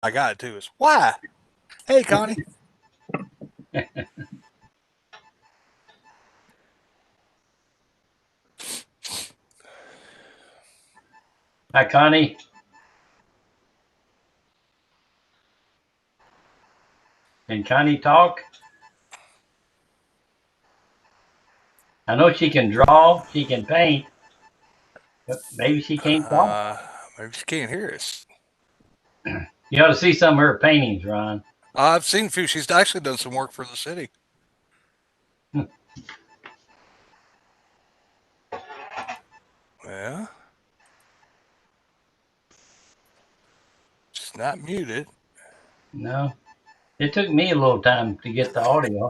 I got it too. Is why? Hey, Connie. Hi, Connie. Can Connie talk? I know she can draw, she can paint, but maybe she can't talk. Maybe she can't hear us. You ought to see some of her paintings, Ron. I've seen a few. She's actually done some work for the city. Yeah. She's not muted. No, it took me a little time to get the audio.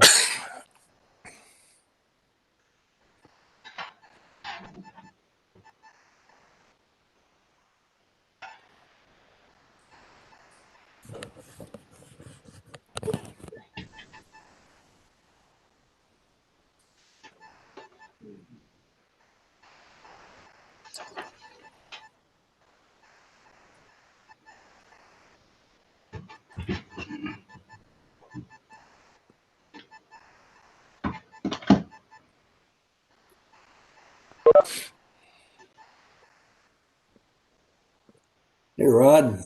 Hey, Rod.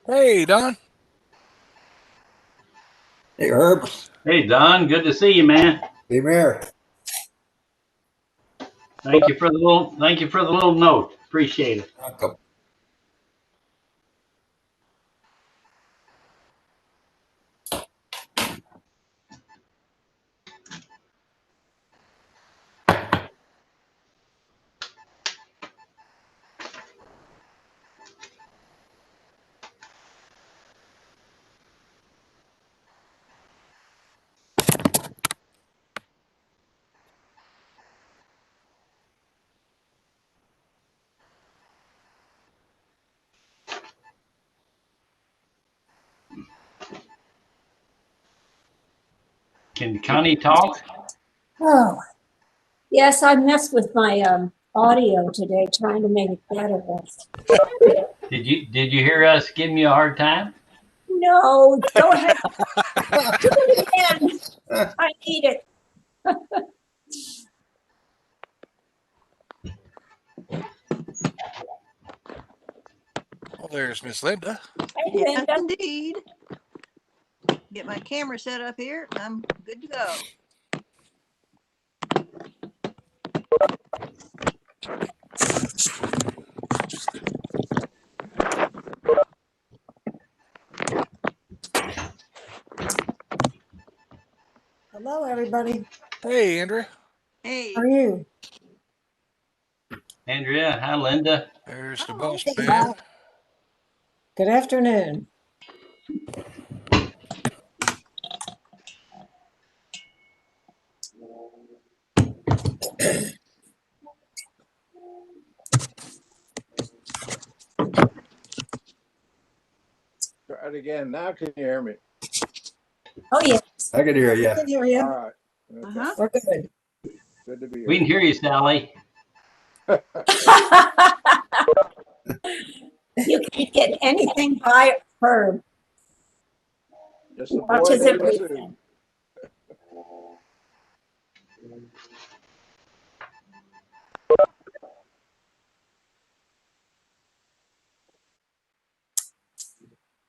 Hey, Don. Hey, Herb. Hey, Don, good to see you, man. Hey, Mayor. Thank you for the little note. Appreciate it. Welcome. Can Connie talk? Oh, yes, I messed with my audio today, trying to make it better. Did you hear us giving you a hard time? No, go ahead. Do it again. I need it. Well, there's Miss Linda. Hey, Yes, Linda. indeed. Get my camera set up here. I'm good to go. Hello, everybody. Hey, Andrea. Hey, How are you? Andrea, hi, Linda. There's the hello. boss man. Good afternoon. Try it again. Now can you hear me? Oh, yes. I can hear you. I can hear you. All right. Okay. Uh-huh. We're good. Good to be We can here. hear you, Sally. You can't get anything by Herb. Just a boy Watches named everything. Sue.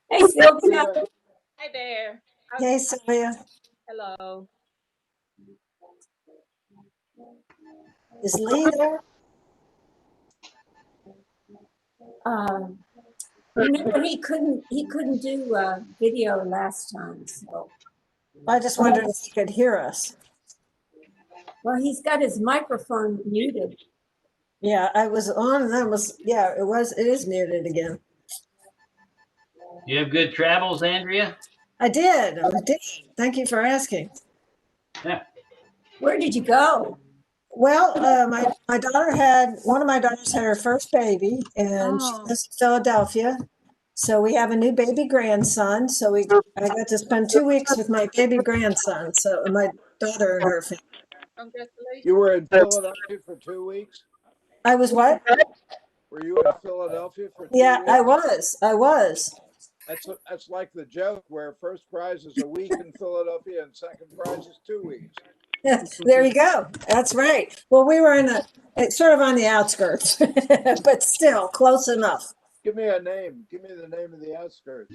Hey, Sylvia. Hi there. Hey, Sylvia. Hello. Is Lee there? Remember, he couldn't do video last time. So, I just wondered if he could hear us. well, he's got his microphone muted. Yeah, I was on and then it is muted again. You have good travels, Andrea? I did. Thank you for asking. Yeah. Where did you go? Well, one of my daughters had her first baby, and she Oh, lives in Philadelphia. So we have a new baby grandson. I got to spend 2 weeks with my baby grandson. So my daughter and her family. Congratulations. You were in Philadelphia for 2 weeks? I was what? Were you in Philadelphia for 2 Yeah, weeks? I was. That's like the joke where first prize is a week in Philadelphia and second prize is 2 weeks. There you go. That's right. Well, we were sort of on the outskirts, but still close enough. Give me a name. Give me the name of the outskirts.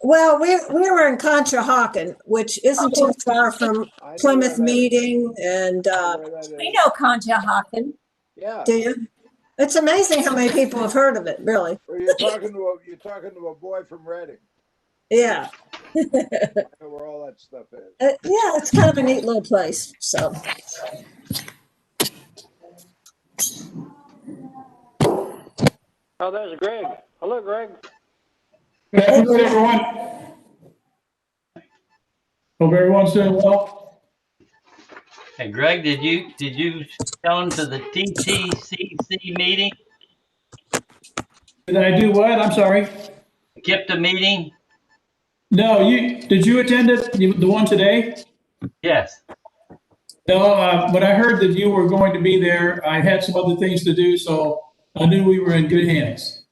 Well, we were in Conshohocken, which isn't too far from I know Plymouth where that is. Meeting, and I know where that We is. know Conshohocken. Yeah. do you? It's amazing how many people have heard of it. Really? Or you're talking to a boy from Reading. Yeah. I know where all that stuff is. Yeah, it's kind of a neat little place. So. Oh, there's Greg. Hello, Greg. Good afternoon, everyone. Hope everyone's doing well. Hey, Greg, did you come to the TTCC meeting? Did I do what? I'm sorry. Skip the meeting? No, did you attend it? The one today? Yes. No, but I heard that you were going to be there. I had some other things to do, so I knew we were in good hands.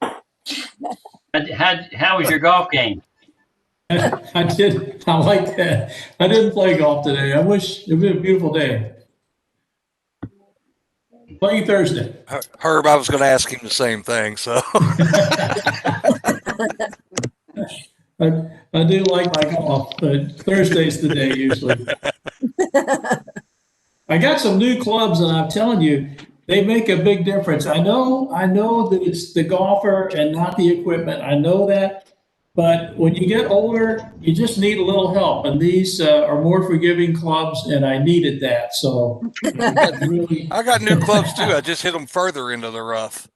How was your golf game? I did. I like that. I didn't play golf today. I wish it would be a beautiful day. Playing Thursday. Herb, I was going to ask him the same thing. So I do like my golf, but Thursday's the day usually. I got some new clubs, and I'm telling you, they make a big difference. I know that it's the golfer and not the equipment. I know that. But when you get older, you just need a little help. And these are more forgiving clubs, and I needed that. So really, I got new clubs too. I just hit them further into the rough.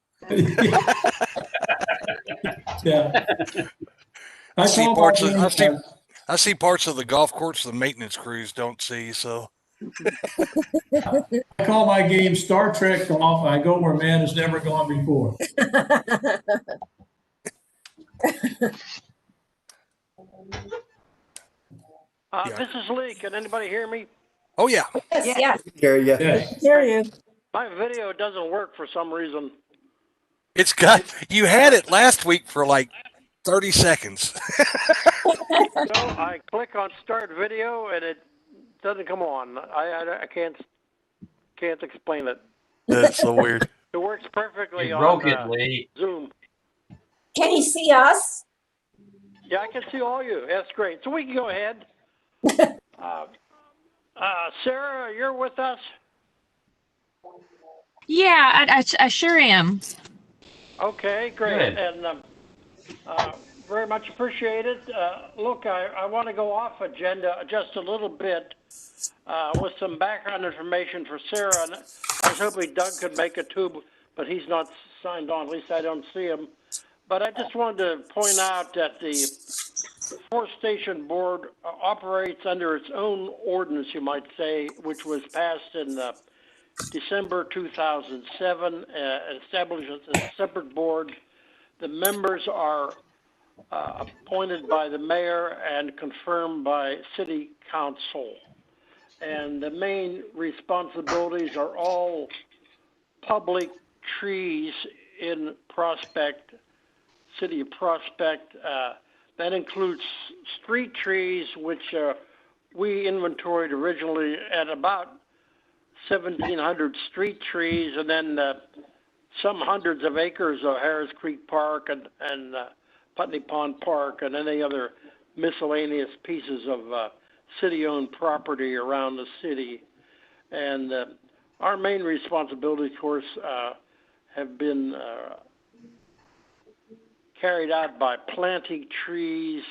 yeah. I see parts of the golf course the maintenance crews don't see. So I call my game Star Trek golf. I go where man has never gone before. This is Lee. Can anybody hear me? oh yeah, Yes. Hear ya. Yes. Hear you. My video doesn't work for some reason. it's got you had it last week for like 30 seconds. So I click on start video and it doesn't come on. I can't explain it. That's so weird. It works perfectly You on broke it, Lee. Zoom. Can you see us? Yeah, I can see all you. That's great. So we can go ahead. Sarah, you're with us? Yeah, I sure am. Okay, great. Good. And very much appreciated. Look, I want to go off agenda just a little bit with some background information for Sarah. And I was hoping Doug could make it too, but he's not signed on. At least I don't see him. But I just wanted to point out that the Forestation Board operates under its own ordinance, you might say, which was passed in December 2007, establishes a separate board. The members are appointed by the mayor and confirmed by city council. And the main responsibilities are all public trees in Prospect, city of Prospect. That includes street trees, which we inventoried originally at about 1,700 street trees, and then some hundreds of acres of Harris Creek Park and Putney Pond Park, and any other miscellaneous pieces of city-owned property around the city. And our main responsibility, of course, have been carried out by planting trees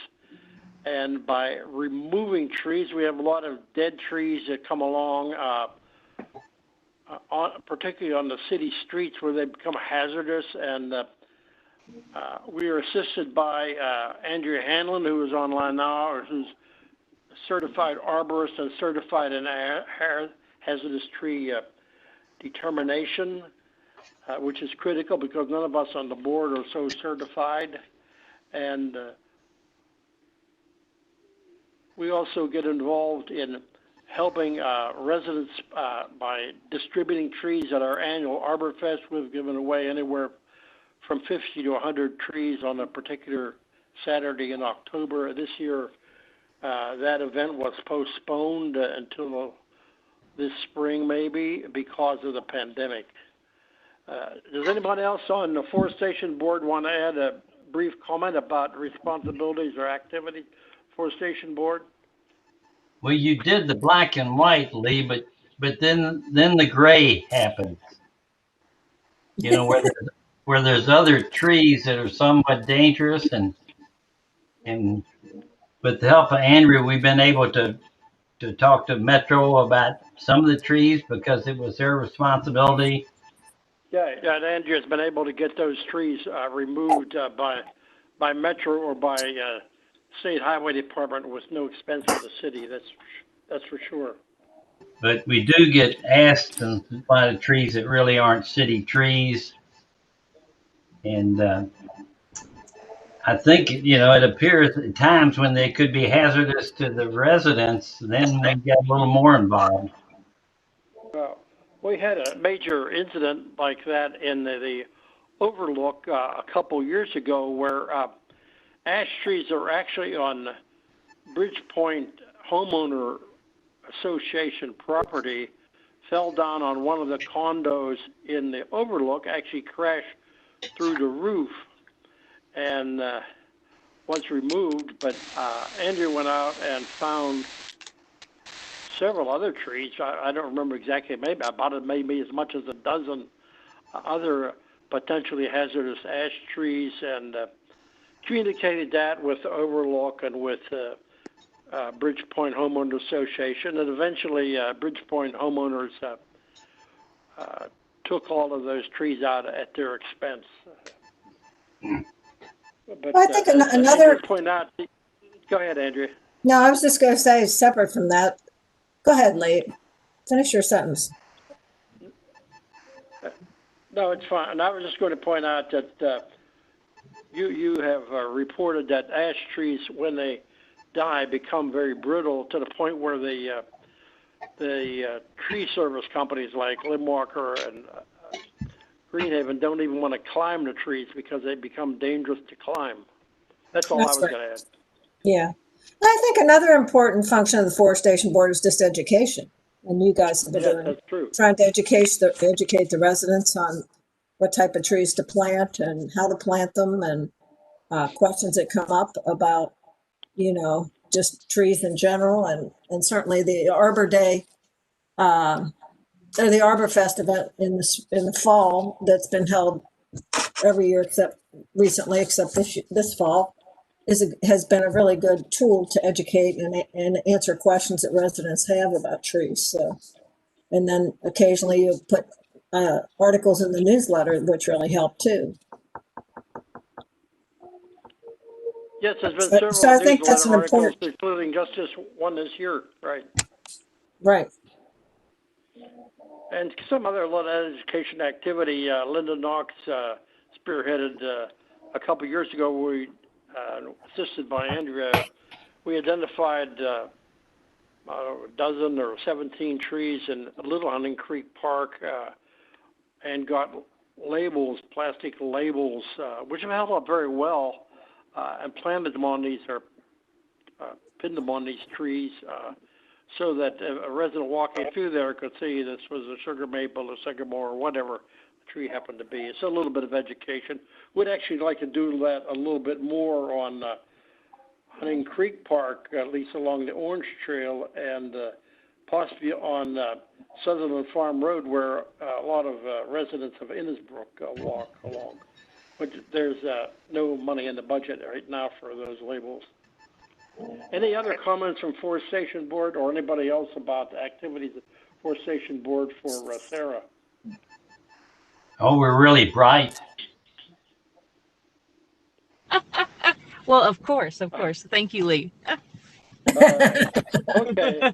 and by removing trees. We have a lot of dead trees that come along, particularly on the city streets where they become hazardous. And we are assisted by Andrea Hanlon, who is online now, or who's a certified arborist and certified in hazardous tree determination. Which is critical because none of us on the board are so certified. And we also get involved in helping residents by distributing trees at our annual Arbor Fest. We've given away anywhere from 50 to 100 trees on a particular Saturday in October. This year, that event was postponed until this spring, maybe, because of the pandemic. Does anybody else on the Forestation Board want to add a brief comment about responsibilities or activities? Forestation Board? Well, you did the black and white, Lee, but then the gray happened. You know, where there's other trees that are somewhat dangerous, and with the help of Andrew, we've been able to talk to Metro about some of the trees because it was their responsibility. Yeah, and Andrew has been able to get those trees removed by Metro or by State Highway Department with no expense to the city. That's for sure. But we do get asked on a lot of trees that really aren't city trees. And I think, it appears at times when they could be hazardous to the residents, then we get a little more involved. Well, we had a major incident like that in the Overlook a couple years ago where ash trees are actually on Bridgepoint Homeowner Association property, fell down on one of the condos in the Overlook, actually crashed through the roof and was removed. But Andrew went out and found several other trees. I don't remember exactly, maybe as much as a dozen other potentially hazardous ash trees, and communicated that with the Overlook and with Bridgepoint Homeowners Association, and eventually Bridgepoint homeowners took all of those trees out at their expense. But Well, I think another point out. Go ahead, Andrea. No, I was just going to say, separate from that. Go ahead, Lee. Finish your sentence. No, it's fine. And I was just going to point out that you have reported that ash trees, when they die, become very brittle to the point where the tree service companies like Limwalker and Greenhaven don't even want to climb the trees because they become dangerous to climb. That's all I was going to add. Yeah. I think another important function of the Forestation Board is just education. And you guys have been trying to educate the residents on what type of trees to plant and how to plant them, and questions that come up about, just trees in general, and certainly the Arbor Day, or the Arbor Fest event in the fall that's been held every year except this fall has been a really good tool to educate and answer questions that residents have about trees. So, and then occasionally you put articles in the newsletter, which really help too. Yes, there's been several so I think that's an articles, including just this one this year, right? Right. And some other education activity. Linda Knox spearheaded a couple of years ago. We assisted by Andrea. We identified a dozen or 17 trees in Little Hunting Creek Park and got labels, plastic labels, which have held up very well, and planted them on these, or pinned them on these trees, so that a resident walking through there could see this was a sugar maple or sycamore or whatever the tree happened to be. It's a little bit of education. We'd actually like to do that a little bit more on Hunting Creek Park, at least along the Orange Trail, and possibly on Sutherland Farm Road, where a lot of residents of Innisbrook walk along. But there's no money in the budget right now for those labels. Any other comments from Forestation Board or anybody else about the activities of Forestation Board for Sarah? Oh, we're really bright. Well, of course. Thank you, Lee. Okay.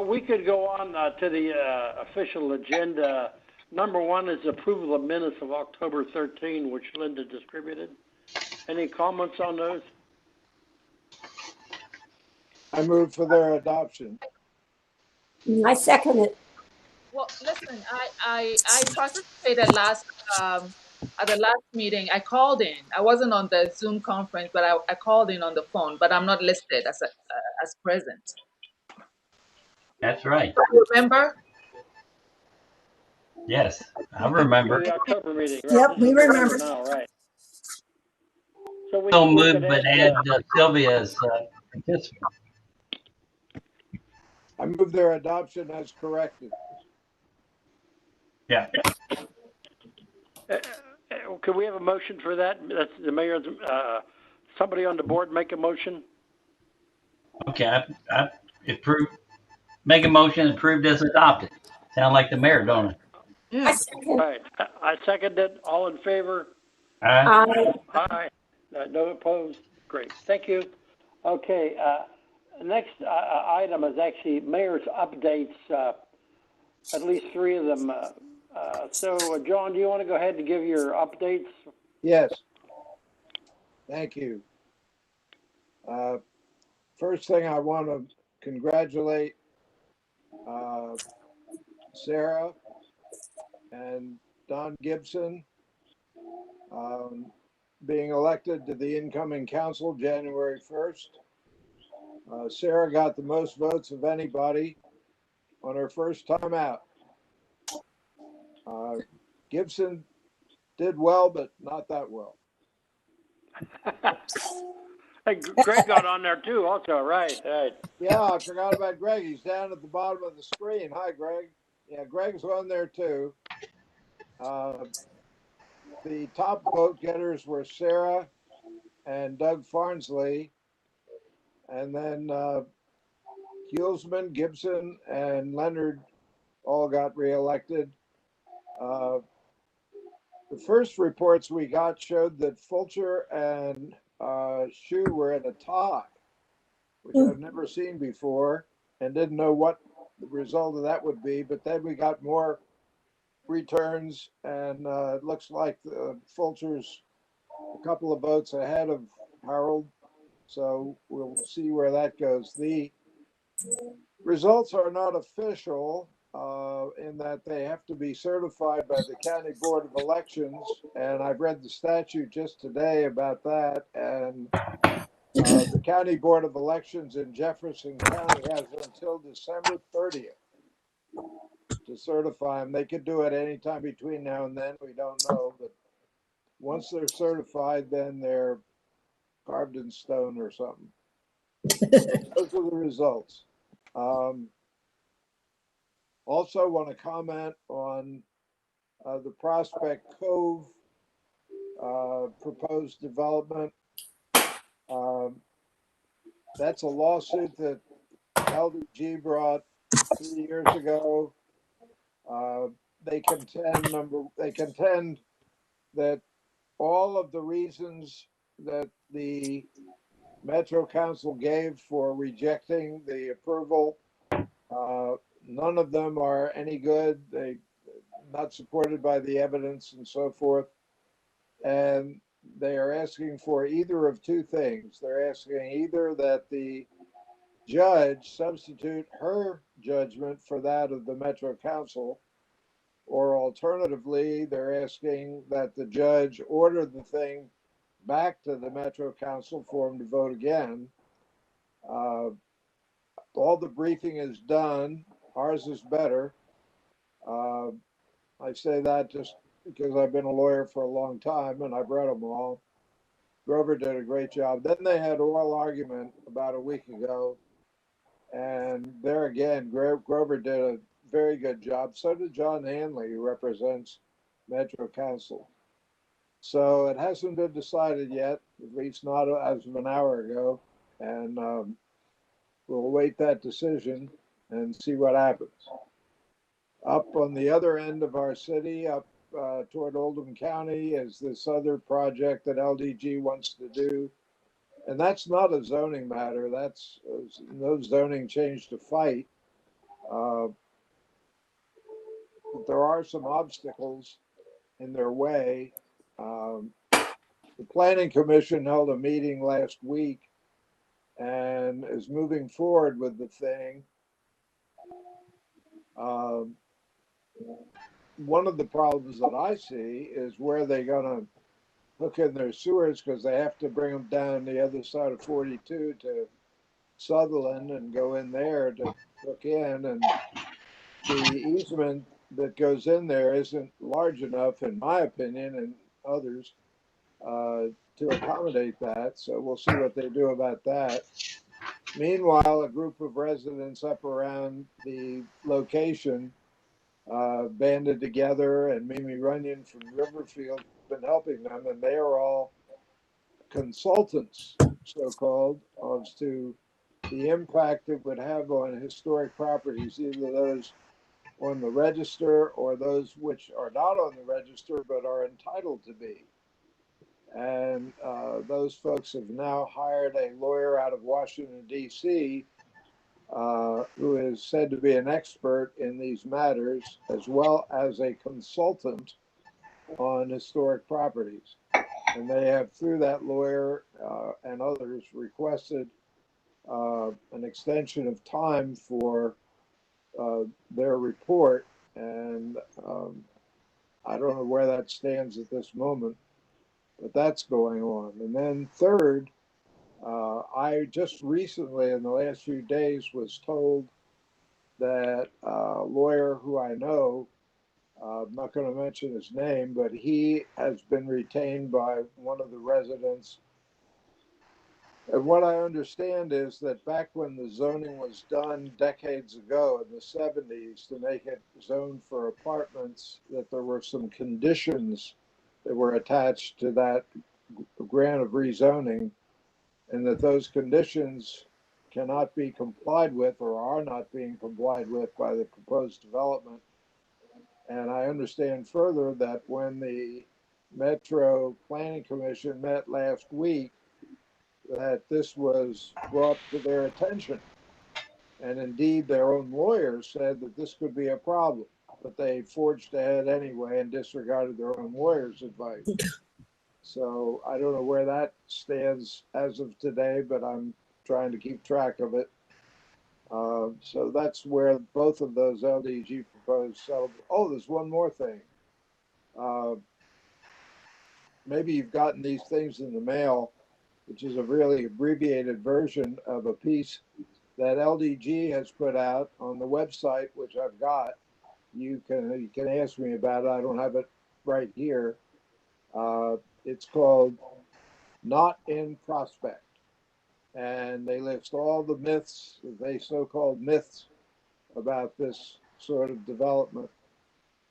We could go on to the official agenda. Number one is approval of minutes of October 13, which Linda distributed. Any comments on those? I move for their adoption. I second it. Well, listen, I participated last at the last meeting, I called in. I wasn't on the Zoom conference, but I called in on the phone, but I'm not listed as present. That's right. Remember? Yes, I For remember. the October meeting, right? Yep, This we is November remember. now, right? So we So could moved, but add, add Sylvia as participant. I move their adoption as corrected. Yeah. could we have a motion for that? That's the mayor, somebody on the board make a motion? Okay, I approve. Make a motion approved as adopted. Sound like the mayor, don't it? I Yeah. second. Right, I second it. All in favor? All right. Aye. No opposed? Great, thank you. Okay, next item is actually mayor's updates, at least 3 of them. So, John, do you want to go ahead and give your updates? Yes. Thank you. First thing, I want to congratulate Sarah and Don Gibson being elected to the incoming council January 1st. Sarah got the most votes of anybody on her first time out. Gibson did well, but not that well. Hey, Greg got on there too also, right. Yeah, I forgot about Greg. He's down at the bottom of the screen. Hi, Greg. Yeah, Greg's on there too. The top vote getters were Sarah and Doug Farnsley. And then Hulsman, Gibson, and Leonard all got reelected. The first reports we got showed that Fulcher and Shu were in a tie, which I've never seen before and didn't know what the result of that would be. But then we got more returns, and it looks like Fulcher's a couple of votes ahead of Harold. So we'll see where that goes. The results are not official in that they have to be certified by the County Board of Elections. And I've read the statute just today about that. And the County Board of Elections in Jefferson County has until December 30th to certify them. They could do it anytime between now and then. We don't know. But once they're certified, then they're carved in stone or something. Those are the results. Also want to comment on the Prospect Cove proposed development. That's a lawsuit that LDG brought 3 years ago. They contend that all of the reasons that the Metro Council gave for rejecting the approval, none of them are any good. They not supported by the evidence and so forth. And they are asking for either of two things. They're asking either that the judge substitute her judgment for that of the Metro Council, or alternatively, they're asking that the judge order the thing back to the Metro Council for them to vote again. All the briefing is done. Ours is better. I say that just because I've been a lawyer for a long time and I've read them all. Grover did a great job. Then they had oral argument about a week ago. And there again, Grover did a very good job. So did John Hanley, who represents Metro Council. So it hasn't been decided yet, at least not as of an hour ago. And we'll await that decision and see what happens. Up on the other end of our city, up toward Oldham County, is this other project that LDG wants to do. And that's not a zoning matter. That's no zoning change to fight. But there are some obstacles in their way. The Planning Commission held a meeting last week and is moving forward with the thing. one of the problems that I see is where they're going to hook in their sewers, because they have to bring them down the other side of 42 to Sutherland and go in there to hook in. And the easement that goes in there isn't large enough, in my opinion, and others, to accommodate that. So we'll see what they do about that. Meanwhile, a group of residents up around the location banded together, and Mimi Runyon from Riverfield has been helping them, and they are all consultants, so-called, as to the impact it would have on historic properties, either those on the register or those which are not on the register but are entitled to be. And those folks have now hired a lawyer out of Washington, D.C., who is said to be an expert in these matters, as well as a consultant on historic properties. And they have, through that lawyer and others, requested an extension of time for their report. And I don't know where that stands at this moment, but that's going on. And then third, I just recently, in the last few days, was told that a lawyer who I know, I'm not going to mention his name, but he has been retained by one of the residents. And what I understand is that back when the zoning was done decades ago in the 70s to make it zoned for apartments, that there were some conditions that were attached to that grant of rezoning, and that those conditions cannot be complied with or are not being complied with by the proposed development. And I understand further that when the Metro Planning Commission met last week, that this was brought to their attention. And indeed, their own lawyers said that this could be a problem, but they forged ahead anyway and disregarded their own lawyers' advice. So I don't know where that stands as of today, but I'm trying to keep track of it. So that's where both of those LDG proposed settlement. Oh, there's one more thing. Maybe you've gotten these things in the mail, which is a really abbreviated version of a piece that LDG has put out on the website, which I've got. You can ask me about it. I don't have it right here. It's called Not in Prospect. And they list all the myths, they so-called myths about this sort of development,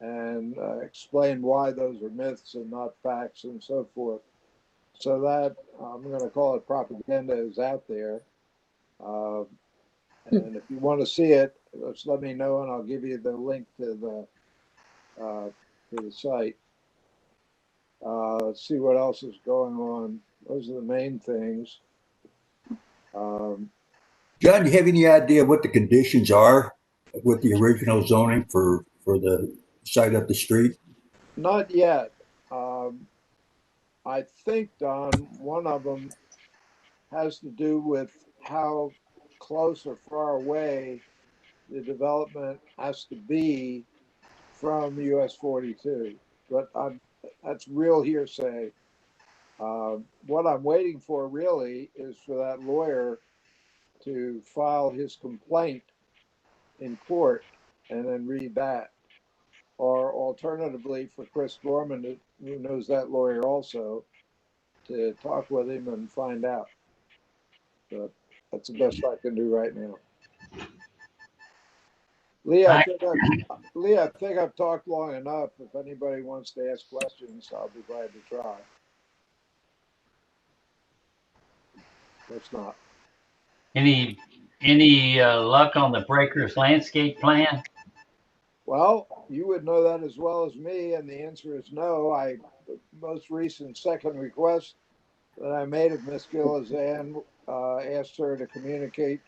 and explain why those are myths and not facts and so forth. So that, I'm going to call it propaganda, is out there. And if you want to see it, just let me know and I'll give you the link to the site. Let's see what else is going on. Those are the main things. John, do you have any idea what the conditions are with the original zoning for the site up the street? Not yet. I think, Don, one of them has to do with how close or far away the development has to be from US 42. But that's real hearsay. What I'm waiting for really is for that lawyer to file his complaint in court and then read that. Or alternatively, for Chris Gorman, who knows that lawyer also, to talk with him and find out. But that's the best I can do right now. Lee, I think I've talked long enough. If anybody wants to ask questions, I'll be glad to try. If not. Any luck on the Breakers landscape plan? Well, you would know that as well as me, and the answer is no. The most recent second request that I made of Miss Gillisan, asked her to communicate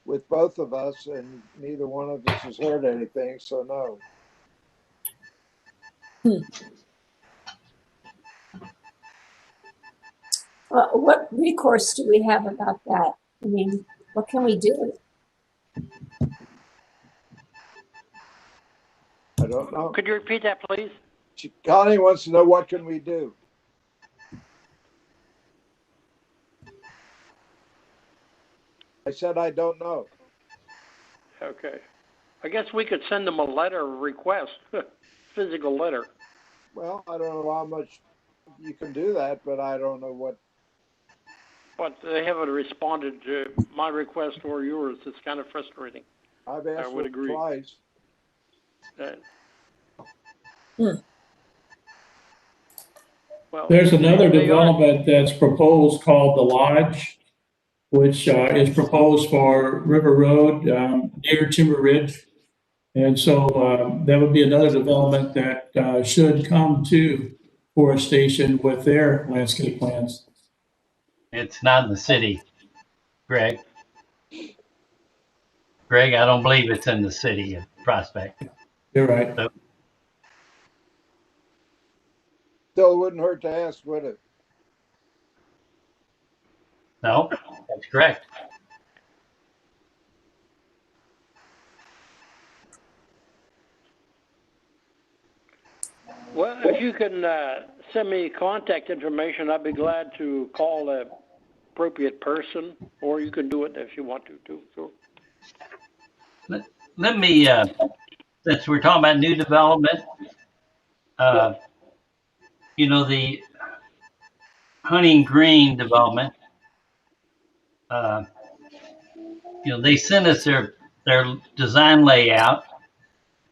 with both of us, and neither one of us has heard anything, so no. What recourse do we have about that? I mean, what can we do? I don't don't know. Could you repeat that, please? Connie wants to know what can we do? I said I don't know. Okay. I guess we could send them a letter of request, physical letter. Well, I don't know how much you can do that, but I don't know what. But they haven't responded to my request or yours. It's kind of frustrating. I've asked I would for agree. twice. Well, There's another they are- development that's proposed called the Lodge, which is proposed for River Road near Timber Ridge. And so that would be another development that should come to forestation with their landscape plans. It's not in the city, Greg. Greg, I don't believe it's in the city of Prospect. You're right. So, Still wouldn't hurt to ask, would it? no, that's correct. Well, if you can send me contact information, I'd be glad to call the appropriate person, or you can do it if you want to too. So. Let me, since we're talking about new development, you know, the Hunting Green development, you know, they sent us their design layout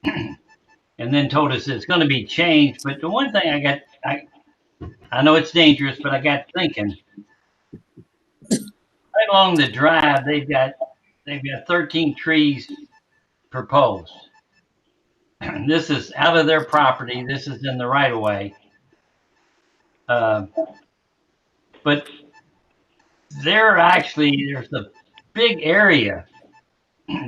and then told us it's going to be changed. But the one thing I know it's dangerous, but I got thinking, right along the drive, they've got 13 trees proposed. This is out of their property. This is in the right of way. But there's a big area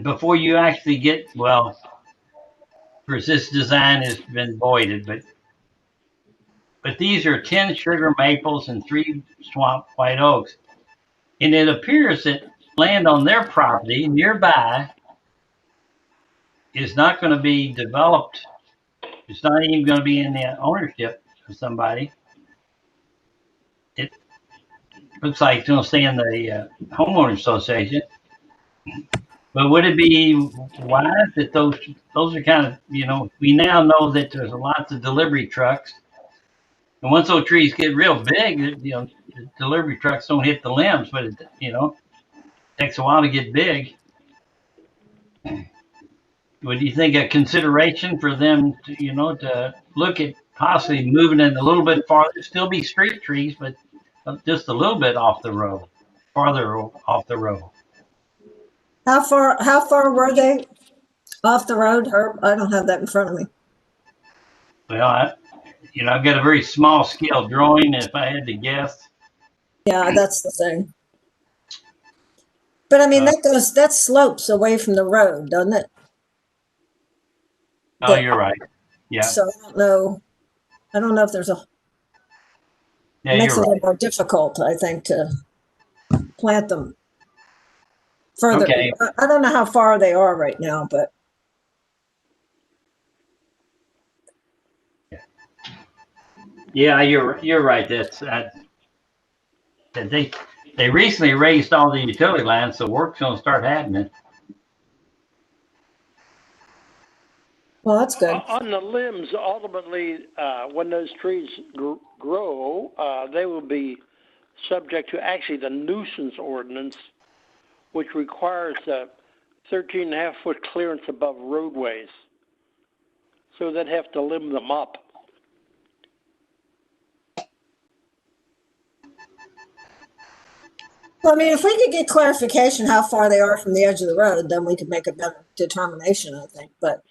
before you actually get, well, of course, this design has been voided, but these are 10 sugar maples and 3 swamp white oaks. And it appears that land on their property nearby is not going to be developed. It's not even going to be in the ownership of somebody. It looks like it's going to stay in the homeowner association. But would it be wise that those are kind of, you know, we now know that there's lots of delivery trucks. And once those trees get real big, you know, the delivery trucks don't hit the limbs, but it, you know, takes a while to get big. Would you think a consideration for them to, you know, to look at possibly moving in a little bit farther, still be street trees, but just a little bit off the road, farther off the road? How far were they off the road, Herb? I don't have that in front of me. Well, I've got a very small scale drawing. If I had to guess, Yeah, that's the thing. But I mean, that slopes away from the road, doesn't it? Oh, you're right. Yeah. So I don't know if there's Yeah, makes you're it a right. little more difficult, I think, to plant them further. Okay. I don't know how far they are right now, but Yeah, you're right. That's that they recently raised all the utility lines, so work's gonna start happening. well, that's good. On the limbs, ultimately, when those trees grow, they will be subject to actually the nuisance ordinance, which requires a 13.5-foot clearance above roadways. So they'd have to limb them up. Well, I mean, if we could get clarification how far they are from the edge of the road, then we could make a better determination, I think. But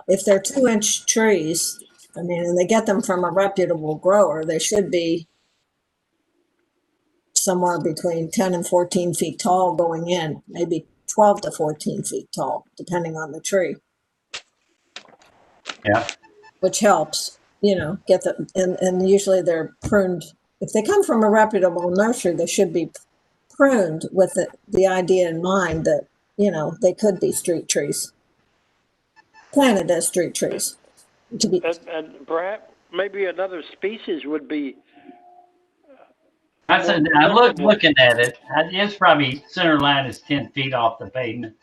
if they're 2-inch trees, I mean, and they get them from a reputable grower, they should be somewhere between 10 and 14 feet tall going in, maybe 12 to 14 feet tall, depending on the tree. Yeah. Which helps, get them, and usually they're pruned. If they come from a reputable nursery, they should be pruned with the idea in mind that, they could be street trees. planted as street trees. To be, And perhaps maybe another species would be. I said, I looking at it. It's probably center line is 10 feet off the pavement.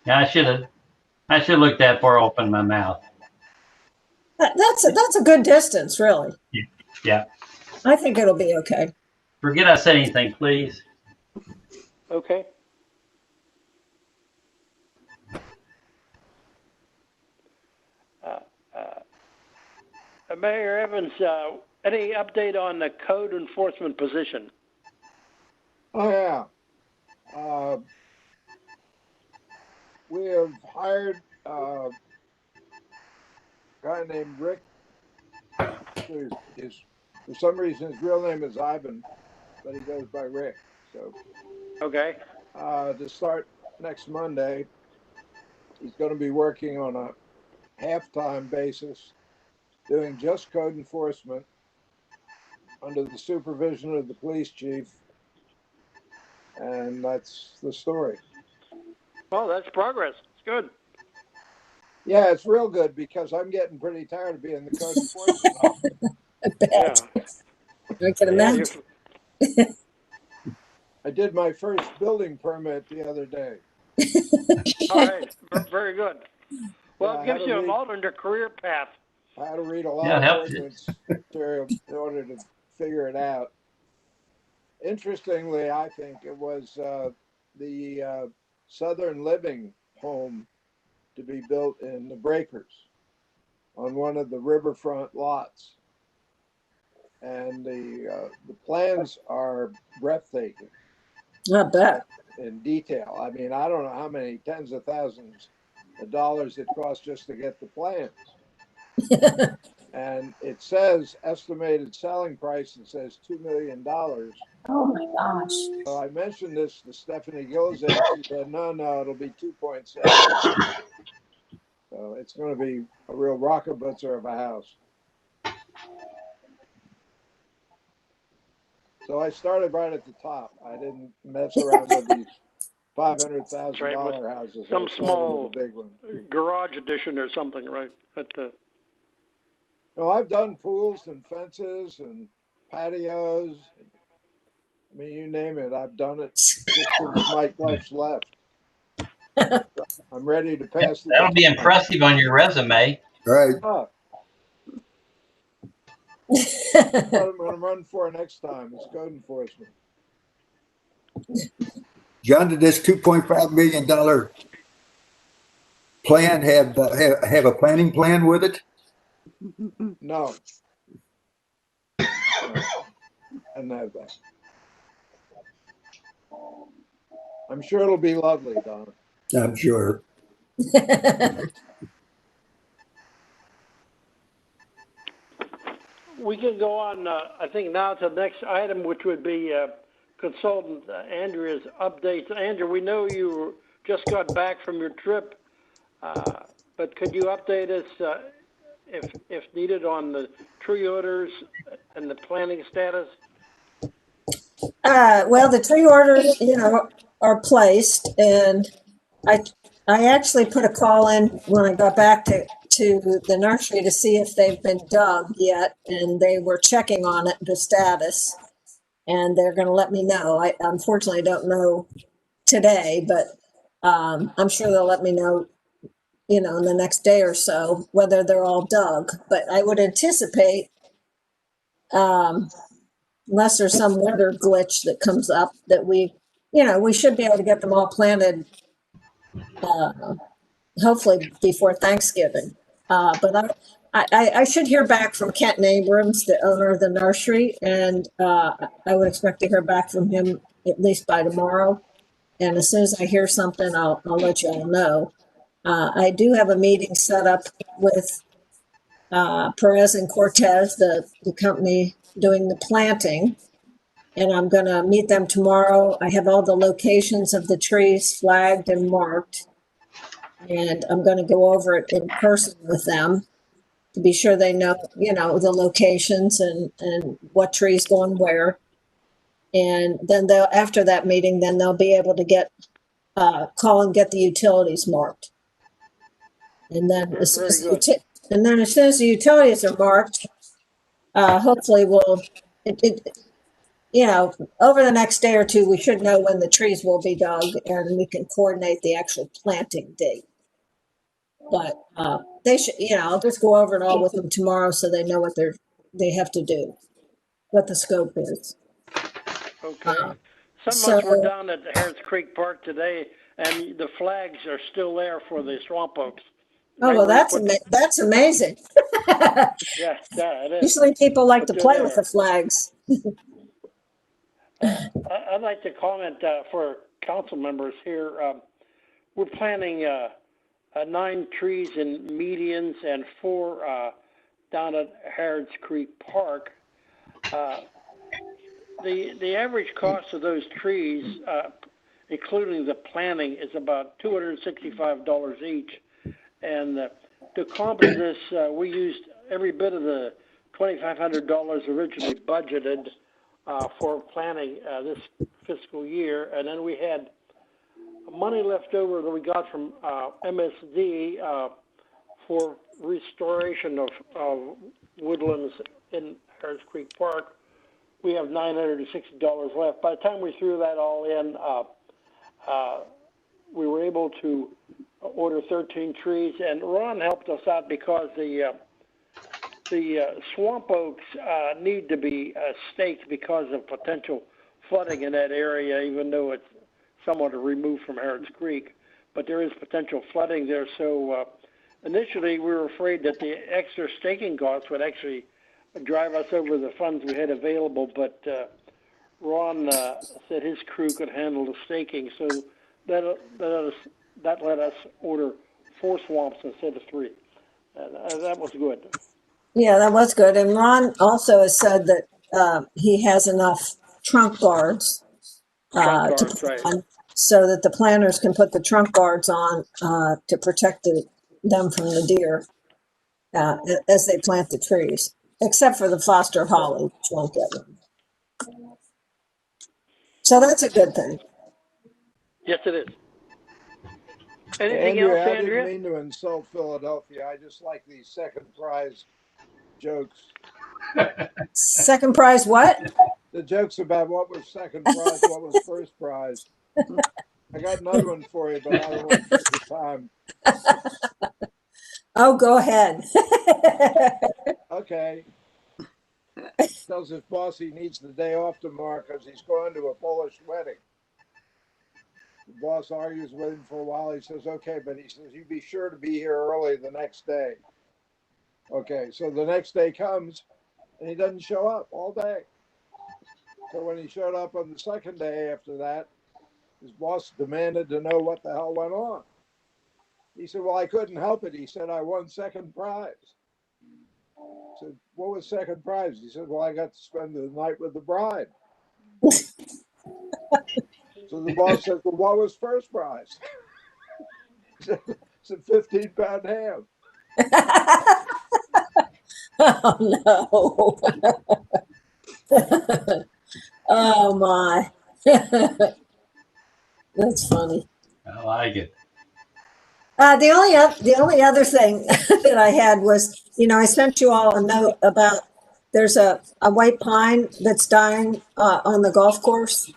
Yeah, I should have looked that far, opened my mouth. that's a good distance, really. Yeah. I think it'll be okay. Forget I said anything, please. Okay. Mayor Evans, any update on the code enforcement position? Oh, yeah. We have hired a guy named Rick. For some reason, his real name is Ivan, but he goes by Rick. So, okay. To start next Monday, he's going to be working on a half-time basis, doing just code enforcement under the supervision of the police chief. And that's the story. Oh, that's progress. It's good. Yeah, it's real good because I'm getting pretty tired of being the code enforcement officer. I bet. I can imagine. I did my first building permit the other day. All right. Very good. Well, Yeah, it gives you an alternate career path. I had to read a lot of ordinance material in order to figure it out. Interestingly, I think it was the Southern Living home to be built in the Breakers on one of the riverfront lots. And the plans are breathtaking. I bet. In detail. I mean, I don't know how many tens of thousands of dollars it costs just to get the plans. And it says estimated selling price, it says $2 million. Oh my gosh. So I mentioned this to Stephanie Gilzan. She said, no, it'll be 2.7. So it's going to be a real rockabutzer of a house. So I started right at the top. I didn't mess around with these $500,000 houses. Some small big one. garage addition or something, right? No, I've done pools and fences and patios. I mean, you name it, I've done it just since Mike Life's left. I'm ready to pass. That'll be impressive on your resume. Right. What I'm going to run for next time is code enforcement. John, did this $2.5 million plan have a planning plan with it? No. And that. I'm sure it'll be lovely, Don. I'm sure. We can go on, I think, now to the next item, which would be Consultant Andrea's updates. Andrea, we know you just got back from your trip, but could you update us, if needed, on the tree orders and the planning status? Well, the tree orders, are placed, and I actually put a call in when I got back to the nursery to see if they've been dug yet, and they were checking on it, the status, and they're going to let me know. I unfortunately don't know today, but I'm sure they'll let me know, in the next day or so, whether they're all dug. But I would anticipate, unless there's some weather glitch that comes up, that we should be able to get them all planted, hopefully before Thanksgiving. But I should hear back from Kenton Abrams, the owner of the nursery, and I would expect to hear back from him at least by tomorrow. And as soon as I hear something, I'll let you all know. I do have a meeting set up with Perez and Cortez, the company doing the planting, and I'm going to meet them tomorrow. I have all the locations of the trees flagged and marked, and I'm going to go over it in person with them to be sure they know, the locations and what trees going where. And then after that meeting, then they'll be able to get call and get the utilities marked. And then, Very good. as soon as the utilities are marked, hopefully over the next day or two, we should know when the trees will be dug, and we can coordinate the actual planting date. But they should, I'll just go over it all with them tomorrow so they know what they have to do, what the scope is. Okay. Some of us were down at the Harris Creek Park today, and the flags are still there for the swamp oaks. Oh, well, that's amazing. Yeah, it is. Usually people like to play with the flags. I'd like to comment for council members here. We're planting 9 trees in medians and 4 down at Harrods Creek Park. The average cost of those trees, including the planting, is about $265 each. And to accomplish this, we used every bit of the $2,500 originally budgeted for planning this fiscal year. And then we had money left over that we got from MSD for restoration of woodlands in Harris Creek Park. We have $960 left. By the time we threw that all in, we were able to order 13 trees, and Ron helped us out because the swamp oaks need to be staked because of potential flooding in that area, even though it's somewhat removed from Harrods Creek. But there is potential flooding there, so initially we were afraid that the extra staking costs would actually drive us over the funds we had available, but Ron said his crew could handle the staking, so that let us order 4 swamps instead of 3. That was good. Yeah, that was good. And Ron also has said that he has enough trunk guards, Right. so that the planters can put the trunk guards on to protect them from the deer as they plant the trees, except for the Foster holly, which won't get them. So that's a good thing. Yes, it is. Anything Andrea, else, I Andrea? didn't mean to insult Philadelphia. I just like these second prize jokes. Second prize what? The jokes about what was second prize, what was first prize. I got another one for you, but I don't want to take your time. Oh, go ahead. Okay. Tells his boss he needs the day off tomorrow because he's going to a Polish wedding. The boss argues with him for a while. He says, okay, but he says, you be sure to be here early the next day. Okay, so the next day comes and he doesn't show up all day. So when he showed up on the second day after that, his boss demanded to know what the hell went on. He said, well, I couldn't help it. He said, I won second prize. I said, what was second prize? He said, well, I got to spend the night with the bride. So the boss said, well, what was first prize? He said, 15-pound ham. Oh, no. Oh, my. That's funny. I like it. The only other thing that I had was, I sent you all a note about there's a white pine that's dying on the golf course.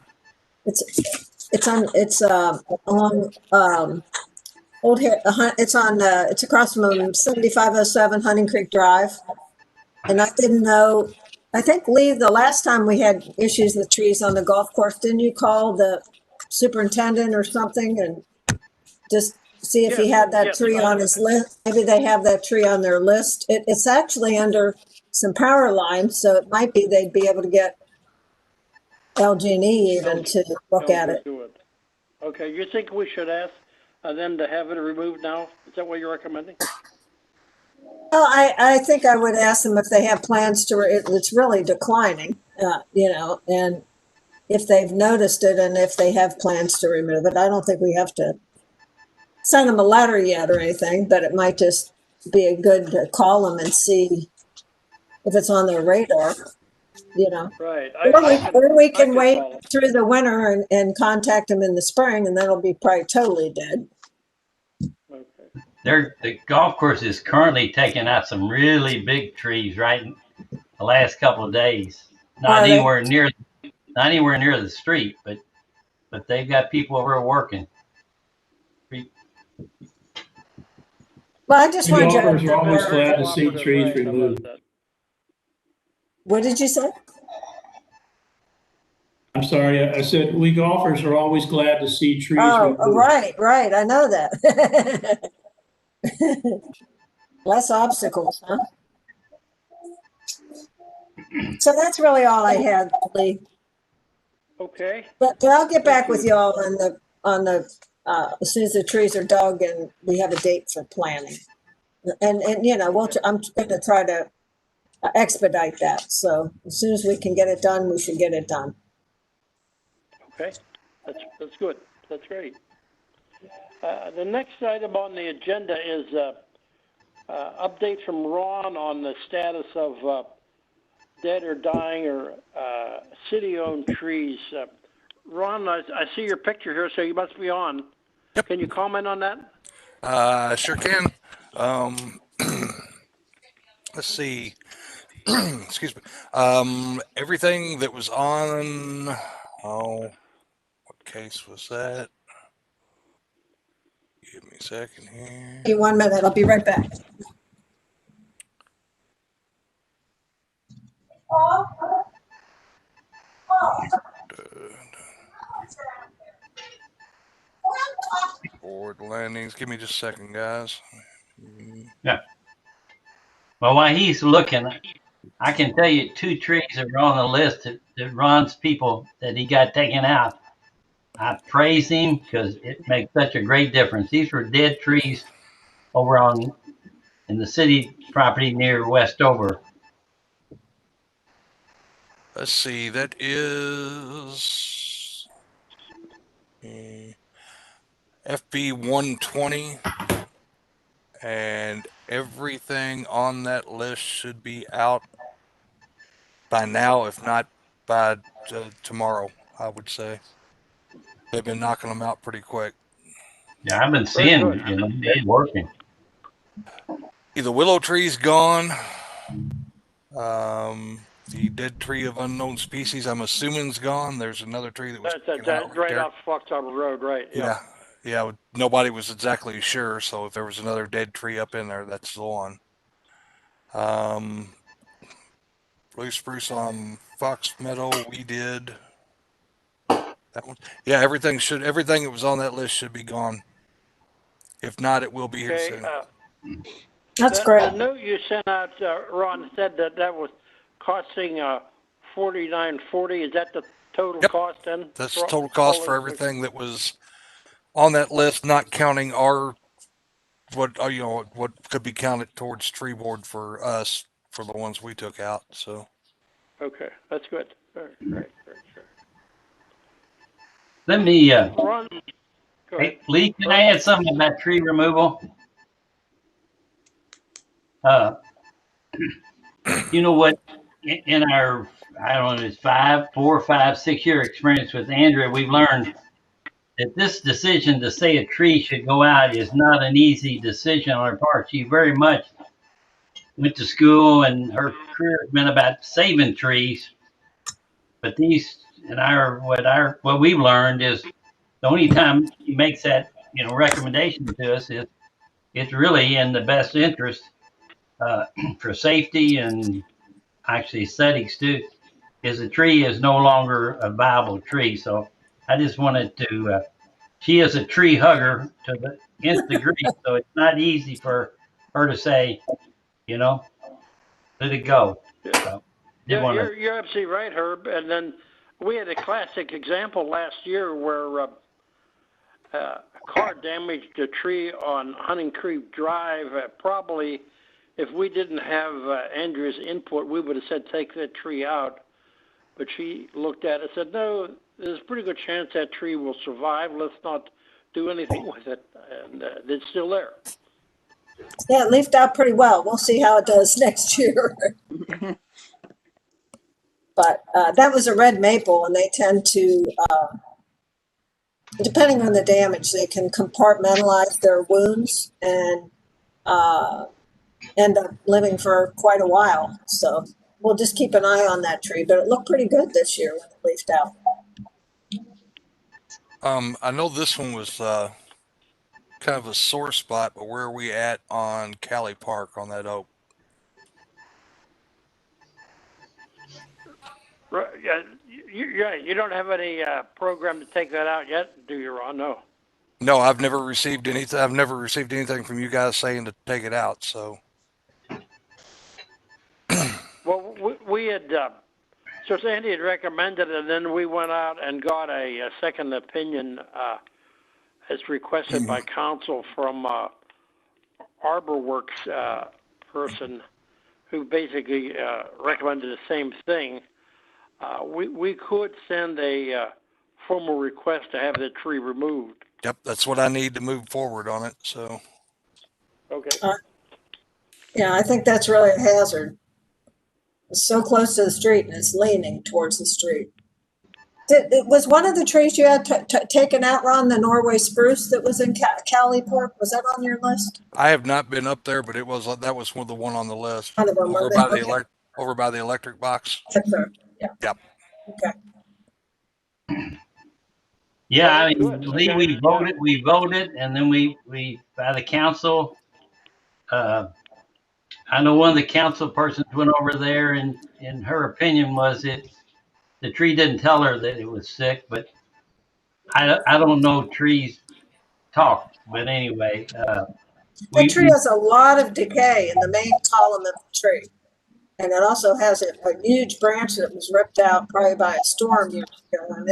It's along Old Hair. It's across from 7507 Hunting Creek Drive, and I didn't know. I think, Lee, the last time we had issues with trees on the golf course, didn't you call the superintendent or something and just see if he had that tree on his list? Maybe they have that tree on their list. It's actually under some power lines, so it might be they'd be able to get LG&E even to look at it. Okay, you think we should ask them to have it removed now? Is that what you're recommending? Well, I think I would ask them if they have plans to, it's really declining, and if they've noticed it and if they have plans to remove it. I don't think we have to send them a letter yet or anything, but it might just be a good to call them and see if it's on their radar. you know. Right. Or we can can wait follow. through the winter and contact them in the spring, and then it'll be probably totally dead. Okay. The golf course is currently taking out some really big trees right in the last couple of days. Are they? Not anywhere near the street, but they've got people over working. Well, I just wanted Golfers you are always to. glad to see Cooperative, trees right, how about removed. that? What did you say? I'm sorry, I said we golfers are always glad to see trees removed. Right. I know that. Less obstacles, huh? So that's really all I had, Lee. Okay. But I'll get back Thank with you. y'all on the as soon as the trees are dug and we have a date for planting. And you know, I'm going to try to expedite that. So as soon as we can get it done, we should get it done. Okay. That's good. That's great. The next item on the agenda is updates from Ron on the status of dead or dying or city-owned trees. Ron, I see your picture here, so you must be on. Yep. Can you comment on that? Sure can. Let's see. Excuse me. Everything that was on, what case was that? Give me a second here. Give me 1 minute. I'll be right back. Board landings. Give me just a second, guys. Yeah. Well, while he's looking, I can tell you 2 trees that were on the list that Ron's people that he got taken out. I praise him because it makes such a great difference. These were dead trees over in the city property near Westover. Let's see. That is FB 120, and everything on that list should be out by now, if not by tomorrow, I would say. They've been knocking them out pretty quick. Yeah, I've been seeing them, they're working. The willow tree's gone. The dead tree of unknown species, I'm assuming's gone. There's another tree that was That's right off Fox Harbor Road, right? Yeah. Nobody was exactly sure, so if there was another dead tree up in there, that's the one. Blue spruce on Fox Meadow, we did that one. Yeah, everything that was on that list should be gone. If not, it will be here soon. That's great. The note you sent out, Ron, said that was costing $49.40. Is that the total cost then? That's the total cost for everything that was on that list, not counting what could be counted towards tree board for us for the ones we took out. So. Okay, that's good. Right. Let me, Ron, hey, Lee, can I add something about tree removal? You know what, in our, I don't know, it's 4, 5, 6 year experience with Andrea, we've learned that this decision to say a tree should go out is not an easy decision on her part. She very much went to school and her career has been about saving trees. But these, and what we've learned is the only time she makes that, recommendation to us is it's really in the best interest for safety and actually aesthetics too, is the tree is no longer a viable tree. So I just wanted to, she is a tree hugger to the nth degree, so it's not easy for her to say, let it go. So, you're absolutely right, Herb. And then we had a classic example last year where a car damaged a tree on Hunting Creek Drive. Probably, if we didn't have Andrea's input, we would have said take that tree out. But she looked at it and said, no, there's a pretty good chance that tree will survive. Let's not do anything with it. And it's still there. Yeah, it leafed out pretty well. We'll see how it does next year. But that was a red maple, and they tend to, depending on the damage, they can compartmentalize their wounds and end up living for quite a while. So we'll just keep an eye on that tree. But it looked pretty good this year when it leafed out. I know this one was kind of a sore spot, but where are we at on Cali Park on that oak? Right, yeah, you don't have any program to take that out yet, do you, Ron? No. No, I've never received anything. I've never received anything from you guys saying to take it out. So Well, we had, so Sandy had recommended it, and then we went out and got a second opinion as requested by council from ArborWorks person who basically recommended the same thing. We could send a formal request to have the tree removed. yep, that's what I need to move forward on it. So Okay. Yeah, I think that's really a hazard. It's so close to the street and it's leaning towards the street. Was one of the trees you had taken out, Ron, the Norway spruce that was in Cali Park? Was that on your list? I have not been up there, but that was the one on the list One of them, over by the over by the electric box. Yeah. Yep. Okay. Yeah, I mean, Good. Lee, Okay. we voted, and then we by the council, I know one of the council persons went over there, and her opinion was the tree didn't tell her that it was sick, but I don't know trees talk, but anyway, That tree has a lot of decay in the main column of the tree. And it also has a huge branch that was ripped out probably by a storm years ago. And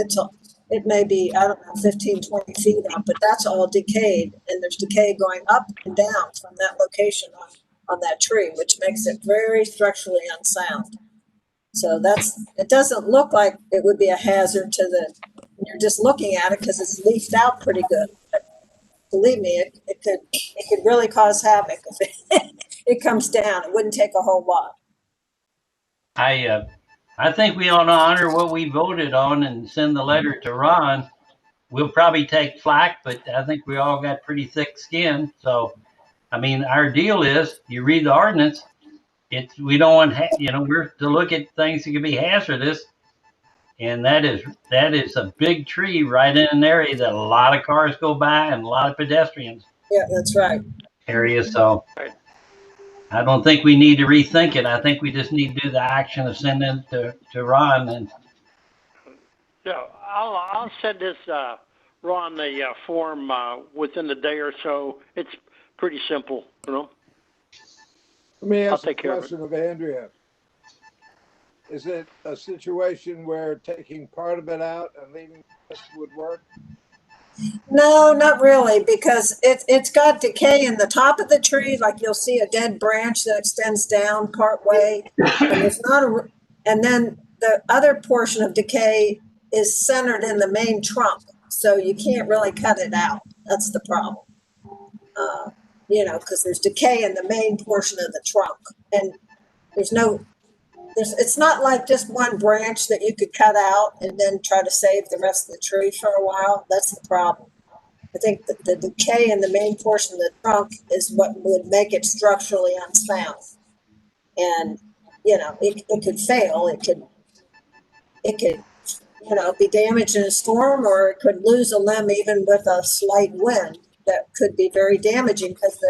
it may be, I don't know, 15, 20 feet up, but that's all decayed. And there's decay going up and down from that location on that tree, which makes it very structurally unsound. So it doesn't look like it would be a hazard you're just looking at it because it's leafed out pretty good. But believe me, it could really cause havoc if it comes down. It wouldn't take a whole lot. I think we ought to honor what we voted on and send the letter to Ron. We'll probably take flack, but I think we all got pretty thick skin. So, I mean, our deal is you read the ordinance. We don't want, we're to look at things that can be hazardous. And that is a big tree right in an area that a lot of cars go by and a lot of pedestrians. Yeah, that's right. Area. So I don't think we need to rethink it. I think we just need to do the action of sending it to Ron. And yeah, I'll send this Ron the form within the day or so. It's pretty simple, Let me ask take a care of question of Andrea. Is it a situation where taking part of it out and leaving the rest would work? No, not really, because it's got decay in the top of the tree. Like you'll see a dead branch that extends down part way, and then the other portion of decay is centered in the main trunk, so you can't really cut it out. That's the problem. Because there's decay in the main portion of the trunk, and it's not like just one branch that you could cut out and then try to save the rest of the tree for a while. That's the problem. I think that the decay in the main portion of the trunk is what would make it structurally unsound. And, it could fail. It could, be damaged in a storm, or it could lose a limb even with a slight wind. That could be very damaging because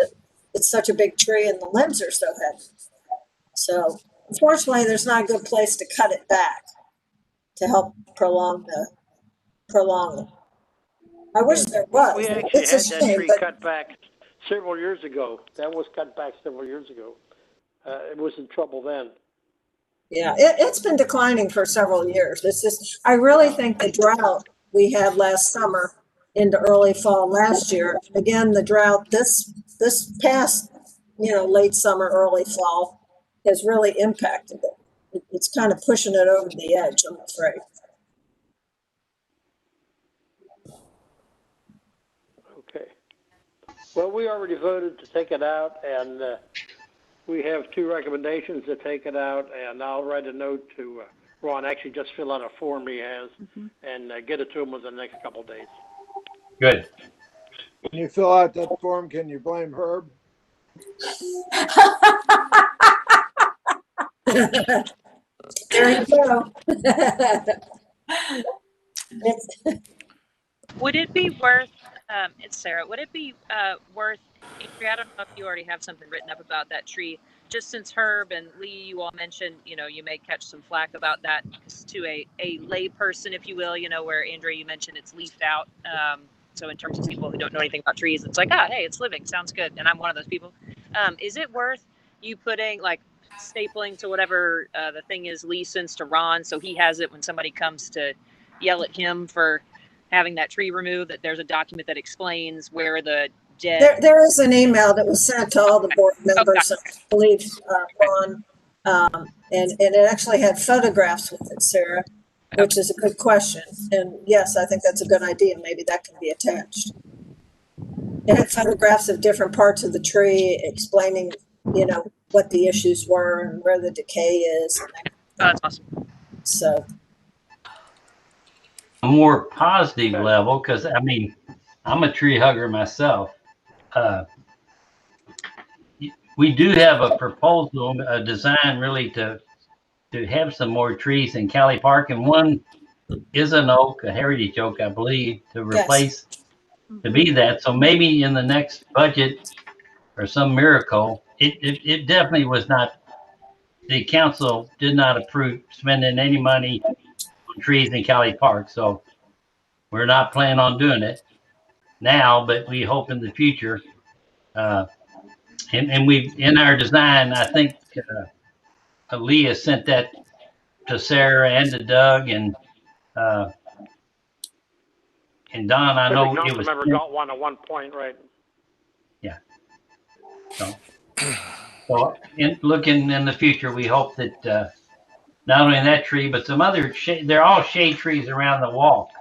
it's such a big tree and the limbs are so heavy. So unfortunately, there's not a good place to cut it back to help prolong it. I wish there was. We actually It's a had that shame, tree but cut back several years ago. That was cut back several years ago. It was in trouble then. yeah, it's been declining for several years. It's just, I really think the drought we had last summer into early fall last year, again, the drought this past, late summer, early fall has really impacted it. It's kind of pushing it over the edge, I'm afraid. Okay. Well, we already voted to take it out, and we have two recommendations to take it out, and I'll write a note to Ron actually just fill out a form he has and get it to him within the next couple of days. Good. When you fill out that form, can you blame Herb? There you go. Would it be worth, it's Sarah, would it be worth, Andrea, I don't know if you already have something written up about that tree, just since Herb and Lee, you all mentioned, you may catch some flack about that to a lay person, if you will, where Andrea, you mentioned it's leafed out. So in terms of people who don't know anything about trees, it's like, hey, it's living, sounds good. And I'm one of those people. Is it worth you putting stapling to whatever the thing is Lee sends to Ron, so he has it when somebody comes to yell at him for having that tree removed, that there's a document that explains where the dead. There is an email that was sent to all the board members, I believe, Ron, and it actually had photographs with it, Sarah, which is a good question. And yes, I think that's a good idea. Maybe that can be attached. It had photographs of different parts of the tree explaining, what the issues were and where the decay is. That's awesome. So. A more positive level, because I'm a tree hugger myself. We do have a proposal, a design really to have some more trees in Cali Park, and one is an oak, a heritage oak, I believe, to replace, to be that. So maybe in the next budget or some miracle, it definitely was not, the council did not approve spending any money on trees in Cali Park. So we're not planning on doing it now, but we hope in the future. And we, in our design, I think Leah sent that to Sarah and to Doug and Don. I know it was. Member got one at one point, right? Yeah. So looking in the future, we hope that not only that tree, but some other shade. They're all shade trees around the wall.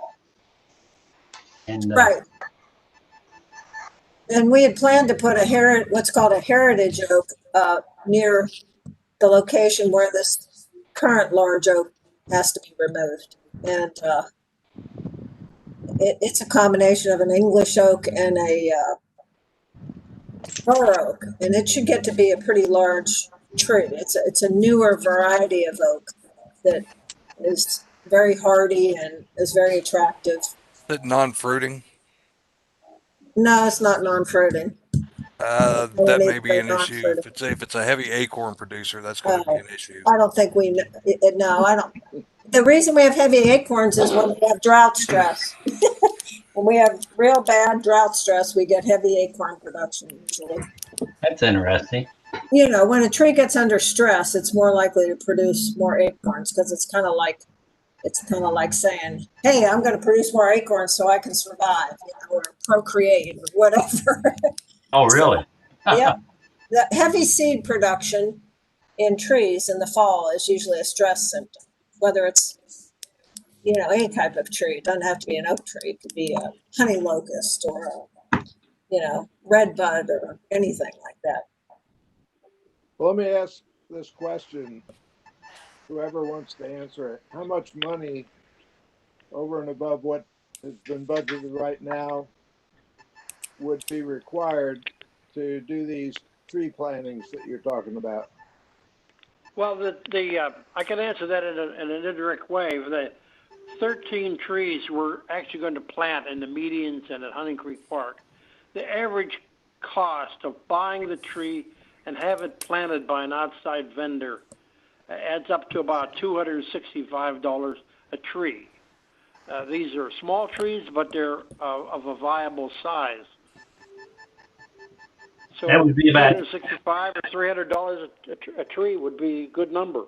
And right. And we had planned to put what's called a heritage oak near the location where this current large oak has to be removed. And it's a combination of an English oak and a fir oak, and it should get to be a pretty large tree. It's a newer variety of oak that is very hardy and is very attractive. Is it non-fruiting? No, it's not non-fruiting. That may be an issue. If it's a heavy acorn producer, that's going to be an issue. I don't think we know. No, I don't. The reason we have heavy acorns is when we have drought stress. When we have real bad drought stress, we get heavy acorn production usually. That's interesting. When a tree gets under stress, it's more likely to produce more acorns because it's kind of like saying, "Hey, I'm going to produce more acorns so I can survive, or procreate, or whatever." Oh, really? Yeah. The heavy seed production in trees in the fall is usually a stress symptom, whether it's any type of tree. It doesn't have to be an oak tree. It could be a honey locust or red bud or anything like that. Well, let me ask this question. Whoever wants to answer it, how much money over and above what has been budgeted right now would be required to do these tree plantings that you're talking about? Well, I can answer that in an indirect way. The 13 trees we're actually going to plant in the medians and at Hunting Creek Park. The average cost of buying the tree and have it planted by an outside vendor adds up to about $265 a tree. These are small trees, but they're of a viable size. So that would be about $265 or $300 a tree would be a good number.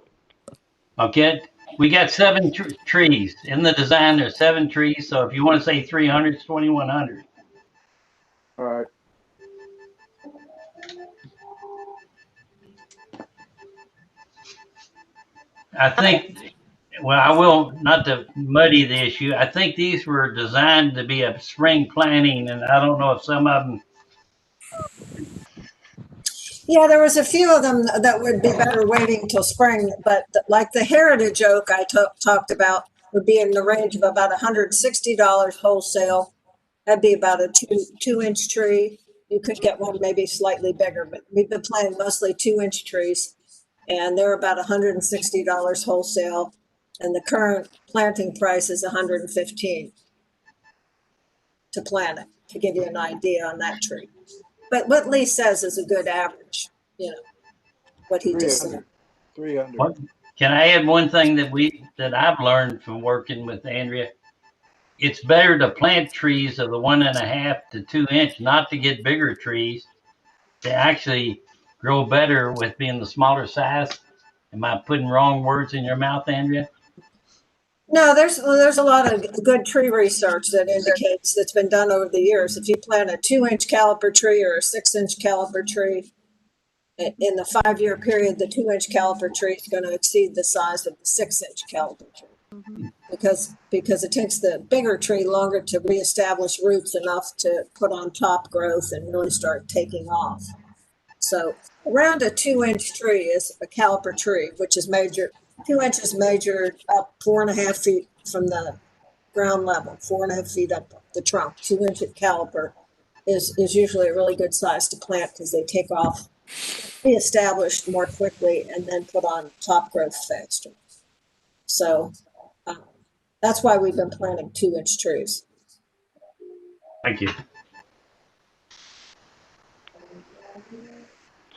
Okay, we got 7 trees in the design. There's 7 trees, so if you want to say 300, it's 2,100. All right. I think. Well, I will not to muddy the issue. I think these were designed to be a spring planting, and I don't know if some of them. Yeah, there was a few of them that would be better waiting till spring, but like the heritage oak I talked about would be in the range of about $160 wholesale. That'd be about a two-inch tree. You could get one maybe slightly bigger, but we've been planting mostly 2-inch trees, and they're about $160 wholesale. And the current planting price is $115 to plant it, to give you an idea on that tree. But what Lee says is a good average, what he just said. 300. What, can I add one thing that I've learned from working with Andrea? It's better to plant trees of the 1.5 to 2 inch, not to get bigger trees. They actually grow better with being the smaller size. Am I putting wrong words in your mouth, Andrea? No, there's a lot of good tree research that indicates that's been done over the years. If you plant a 2-inch caliper tree or a 6-inch caliper tree, in the 5-year period, the 2-inch caliper tree is going to exceed the size of the 6-inch caliper tree, because it takes the bigger tree longer to reestablish roots enough to put on top growth and really start taking off. So around a 2-inch tree is a caliper tree, which is 2 inches measured up 4.5 feet from the ground level, 4.5 feet up the trunk. 2-inch caliper is usually a really good size to plant because they take off, be established more quickly, and then put on top growth faster. So that's why we've been planting 2-inch trees. Thank you.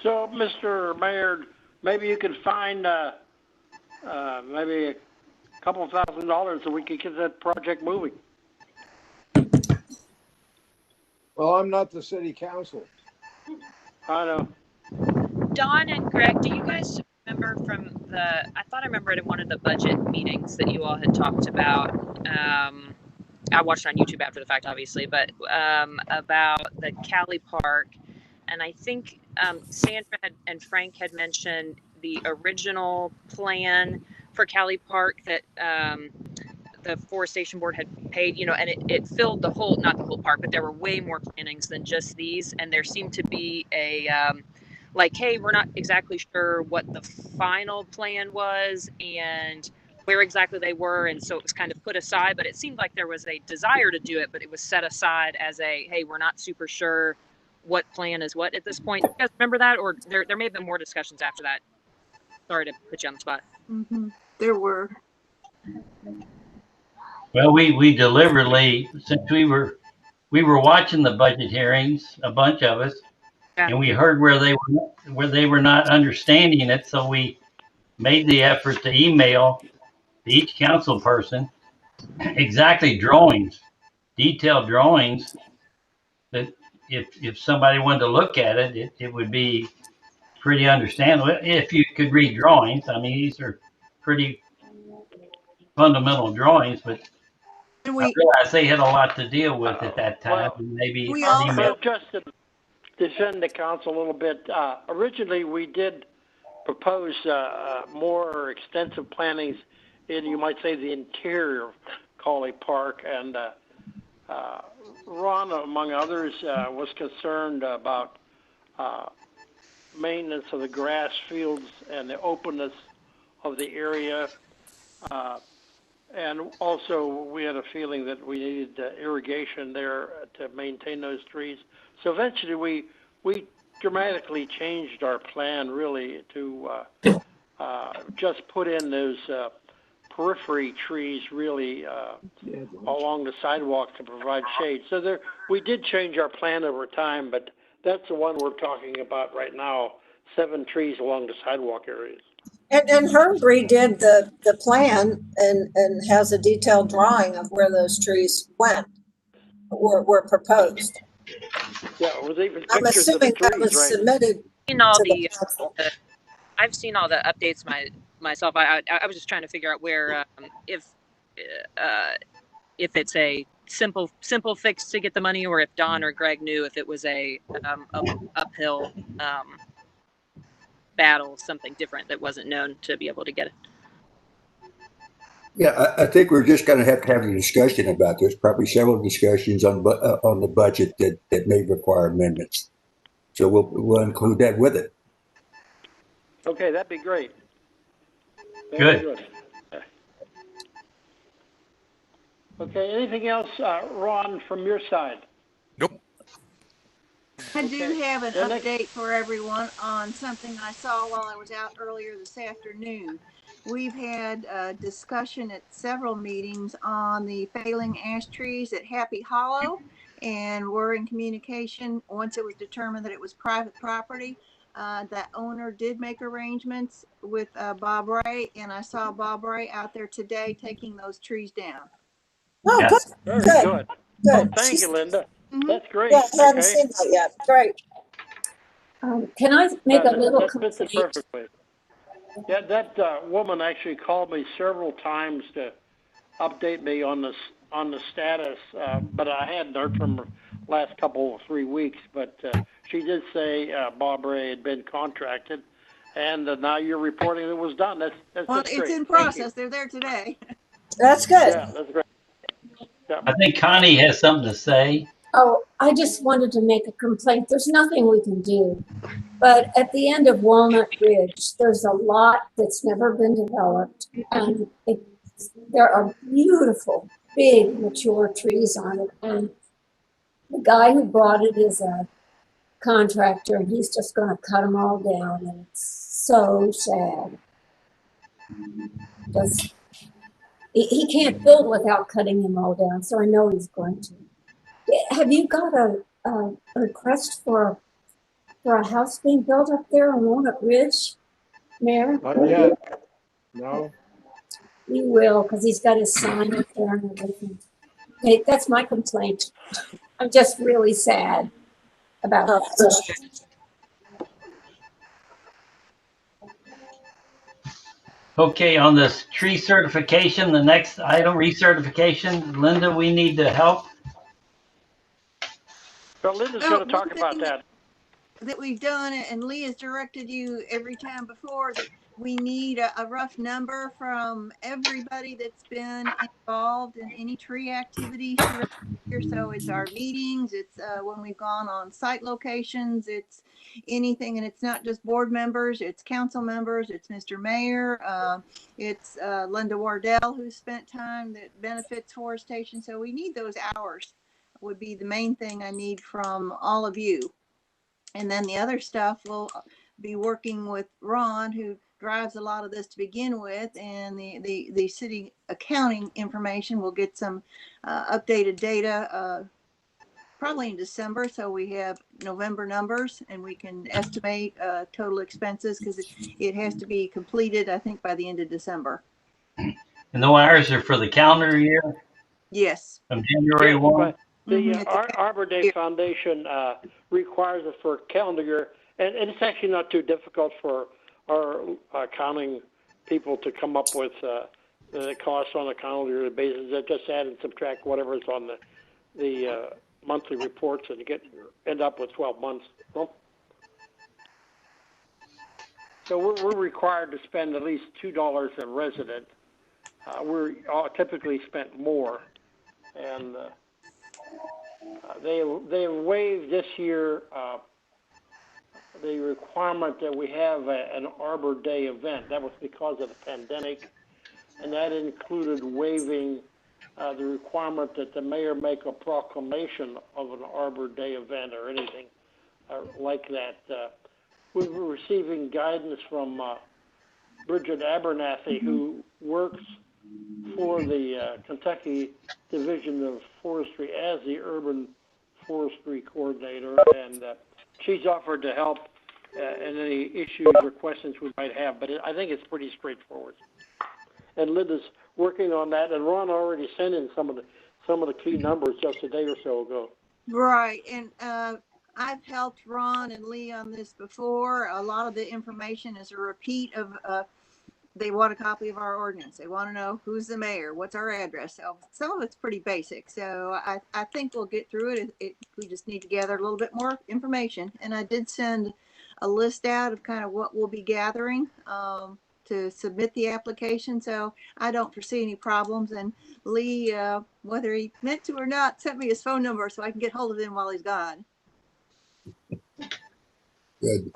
So, Mr. Mayor, maybe you could find maybe a couple $1,000 so we could get that project moving. Well, I'm not the city council. I know. Don and Greg, do you guys remember from I thought I remember it in one of the budget meetings that you all had talked about. I watched it on YouTube after the fact, obviously, but about the Cali Park. And I think Sandra and Frank had mentioned the original plan for Cali Park that the Forestation Board had paid, and it filled the whole, not the whole park, but there were way more plantings than just these. And there seemed to be a, like, hey, we're not exactly sure what the final plan was and where exactly they were. And so it was kind of put aside, but it seemed like there was a desire to do it, but it was set aside as a, hey, we're not super sure what plan is what at this point. You guys remember that? Or there may have been more discussions after that. Sorry to put you on the spot. Mm-hmm. There were. Well, we deliberately, since we were watching the budget hearings, a bunch of us, Yeah. and we heard where they were not understanding it, so we made the effort to email to each council person exactly drawings, detailed drawings, that if somebody wanted to look at it, it would be pretty understandable if you could read drawings. I mean, these are pretty fundamental drawings, but I realized they had a lot to deal with at that time. Well, maybe we also just to defend the council a little bit. Originally, we did propose more extensive plannings in, you might say, the interior of Cali Park, and Ron, among others, was concerned about maintenance of the grass fields and the openness of the area. And also, we had a feeling that we needed irrigation there to maintain those trees. So eventually, we dramatically changed our plan, really, to just put in those periphery trees, really, along the sidewalk to provide shade. So we did change our plan over time, but that's the one we're talking about right now, 7 trees along the sidewalk areas. And Herb redid the plan and has a detailed drawing of where those trees went or were proposed. Yeah, it was even I'm pictures of the assuming trees, that was right? submitted to the council. I've seen all the updates myself. I was just trying to figure out where if it's a simple fix to get the money, or if Don or Greg knew if it was a uphill battle, something different that wasn't known to be able to get it. Yeah, I think we're just going to have a discussion about this, probably several discussions on the budget that may require amendments. So we'll include that with it. Okay, that'd be great. Good. Good. Okay, anything else, Ron, from your side? Nope. I do Okay. have an The next- update for everyone on something I saw while I was out earlier this afternoon. We've had a discussion at several meetings on the failing ash trees at Happy Hollow, and we're in communication. Once it was determined that it was private property, that owner did make arrangements with Bob Ray, and I saw Bob Ray out there today taking those trees down. Oh, Yeah. good, Very good, good. good. Thank you, Linda. Mhm. That's great. Yeah, I hadn't Okay. seen that yet. Great. Can I make a little That fits it complaint? perfectly. Yeah, that woman actually called me several times to update me on the status, but I hadn't heard from her last couple of 3 weeks. But she did say Bob Ray had been contracted, and now you're reporting it was done. That's Well, just it's great. in Thank you. process. They're there today. That's good. Yeah, that's great. Yeah. I think Connie has something to say. Oh, I just wanted to make a complaint. There's nothing we can do. But at the end of Walnut Ridge, there's a lot that's never been developed. And there are beautiful, big, mature trees on it. And the guy who bought it is a contractor, and he's just going to cut them all down. And it's so sad. Just, he can't build without cutting them all down. So I know he's going to. Have you got a request for a house being built up there on Walnut Ridge, Mayor? Not yet. No. He will, because he's got his sign up there and everything. Okay, that's my complaint. I'm just really sad about that. Okay, on this tree certification, the next item, recertification, Linda, we need to help. So Linda's Well, going to talk one about thing that. that we've done, and Lee has directed you every time before, that we need a rough number from everybody that's been involved in any tree activity throughout the year. So it's our meetings, it's when we've gone on site locations, it's anything, and it's not just board members, it's council members, it's Mr. Mayor, it's Linda Wardell, who spent time that benefits forestation. So we need those hours, would be the main thing I need from all of you. And then the other stuff will be working with Ron, who drives a lot of this to begin with, and the city accounting information. We'll get some updated data probably in December, so we have November numbers and we can estimate total expenses, because it has to be completed, I think, by the end of December. And the hours are for the calendar year Yes. from January 1. The Arbor Day Foundation requires it for calendar year, and it's actually not too difficult for our accounting people to come up with the costs on a calendar year basis. They just add and subtract whatever's on the monthly reports, and you end up with 12 months. So we're required to spend at least $2 a resident. We're typically spent more, and they waived this year the requirement that we have an Arbor Day event. That was because of the pandemic, and that included waiving the requirement that the mayor make a proclamation of an Arbor Day event or anything like that. We were receiving guidance from Bridget Abernathy, who works for the Kentucky Division of Forestry as the Urban Forestry Coordinator, and she's offered to help in any issues or questions we might have, but I think it's pretty straightforward. And Linda's working on that, and Ron already sent in some of the key numbers just a day or so ago. Right, and I've helped Ron and Lee on this before. A lot of the information is a repeat of, they want a copy of our ordinance. They want to know who's the mayor, what's our address. So some of it's pretty basic. So I think we'll get through it. We just need to gather a little bit more information. And I did send a list out of kind of what we'll be gathering to submit the application. So I don't foresee any problems. And Lee, whether he meant to or not, sent me his phone number so I can get hold of him while he's gone. Good.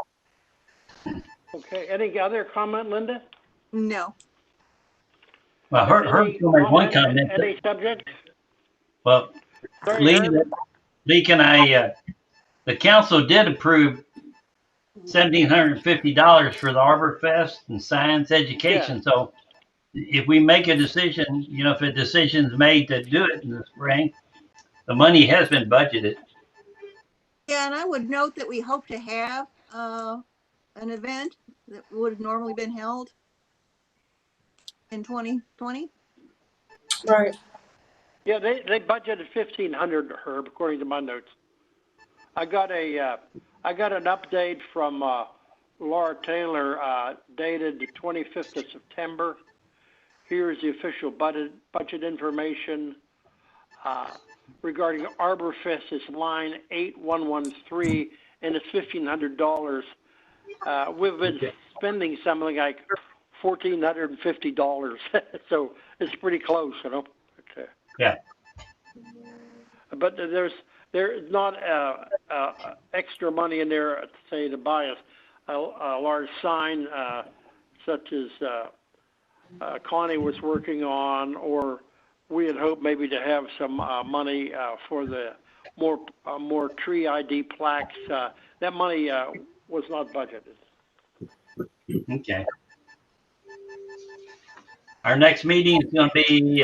Okay, any other comment, Linda? No. Well, Herb still made one comment. Any subject? Well, Sorry, Lee, Herb? Lee, can I, the council did approve $1,750 for the Arbor Fest and science education. Yeah. So if we make a decision, you know, if a decision's made to do it in the spring, the money has been budgeted. Yeah, and I would note that we hope to have an event that would have normally been held in 2020. Right. Yeah, they budgeted 1,500, Herb, according to my notes. I got an update from Laura Taylor dated the 25th of September. Here's the official budget information regarding Arbor Fest. Is line 8113, and it's $1,500. We've been spending something like $1,450, so it's pretty close, you know. Okay. Yeah. But there's not extra money in there to say to buy a large sign such as Connie was working on, or we had hoped maybe to have some money for the more tree ID plaques. That money was not budgeted. Okay. Our next meeting is going to be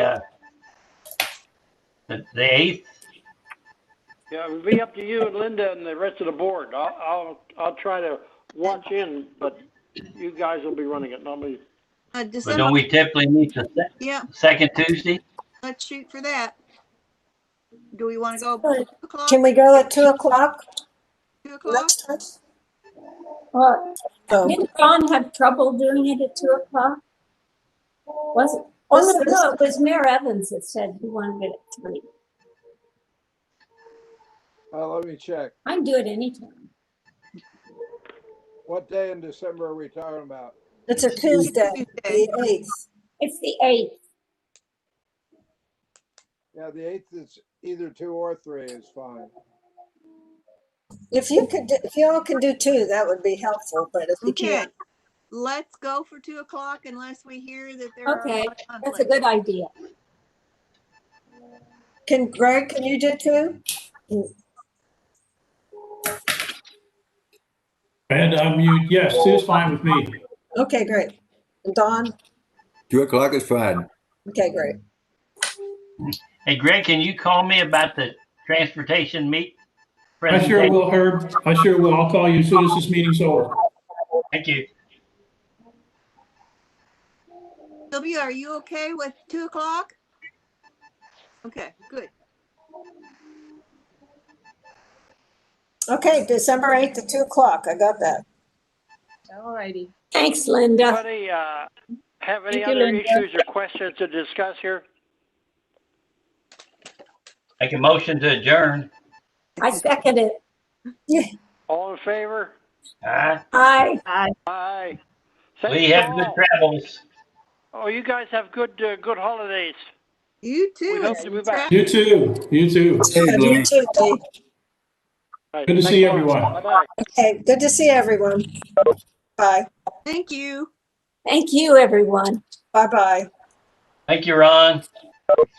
the 8th. Yeah, it would be up to you and Linda and the rest of the board. I'll try to watch in, but you guys will be running it, not me. But December. don't we typically meet the second Tuesday? Let's shoot for that. Do we want to go 2 o'clock? Can we go at 2 o'clock? 2 o'clock? Next time? Well, didn't Ron have trouble doing it at 2 o'clock? Was it? No, it was Mayor Evans that said he wanted it at 3. Let me check. I can do it anytime. What day in December are we talking about? It's a Tuesday, the 8th. It's the 8th. Yeah, the 8th is either 2 or 3 is fine. If you all can do 2, that would be helpful, but if you can't. Let's go for 2 o'clock unless we hear that there Okay, are that's a good idea. Greg, can you do 2? And yes, 2 is fine with me. Okay, great. And Dawn? 2 o'clock is fine. Okay, great. Hey, Greg, can you call me about the transportation meet? I sure will, Herb. I sure will. I'll call you as soon as this meeting's over. Thank you. Sylvia, are you okay with 2 o'clock? Okay, good. Okay, December 8th at 2 o'clock. I got that. All righty. Thanks, Linda. Anybody have any Thank you, other Linda. issues or questions to discuss here? Make a motion to adjourn. I second it. All in favor? Aye. Aye. Aye. Thanks We have good all. travels. Oh, you guys have good holidays. You too. We hope to be back. You too. You too. Hey, Lee. You too, Lee. All right, Good to thanks see a lot. everyone. Bye-bye. Okay, good to see everyone. Bye. Thank you. Thank you, everyone. Bye-bye. Thank you, Ron.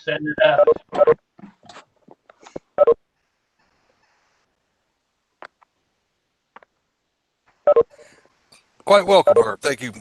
Setting it up. Quite welcome, Herb. Thank you.